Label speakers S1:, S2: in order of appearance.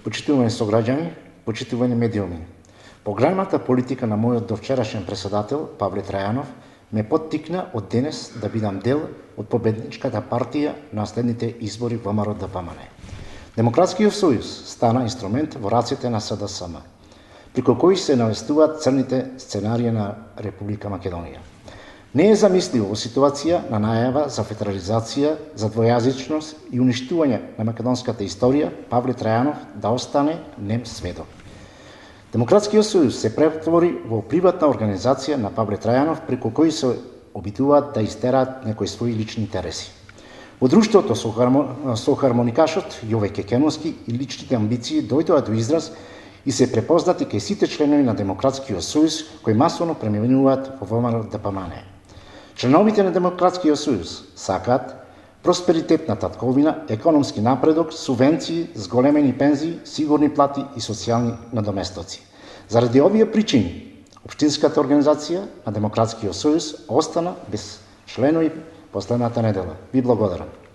S1: Почитувани сограѓани, почитувани медиуми. Програмната политика на мојот довчерашен председател, Павле Трајанов, ме поттикна од денес да бидам дел од победничката партија на следните избори ВМРО-ДПМНЕ. Демократскиот сојуз стана инструмент во рацете на СДСМ, преку кои се навестуваат црните сценарии на Република Македонија. Не е замисливо во ситуација на најава за федерализација, за двојазичност и уништување на македонската историја, Павле Трајанов да остане нем сведок. Демократскиот сојуз се претвори во приватна организација на Павле Трајанов, преку кои се обидуваат да истераат некои своји лични интереси. Во друштвото со хармоникашот Јове Кекеновски и личните амбиции дојдоа до израз и се препознати кај сите членови на Демократскиот сојуз кои масовно преминуваат во ВМРО-ДПМНЕ. Членовите на Демократскиот сојуз сакаат просперитетна татковина, економски напредок, субвенции, зголемени пензии, сигурни плати и социјални надоместоци. Заради овие причини, општинската организација на Демократскиот сојуз остана без членови последната недела. Ви благодарам.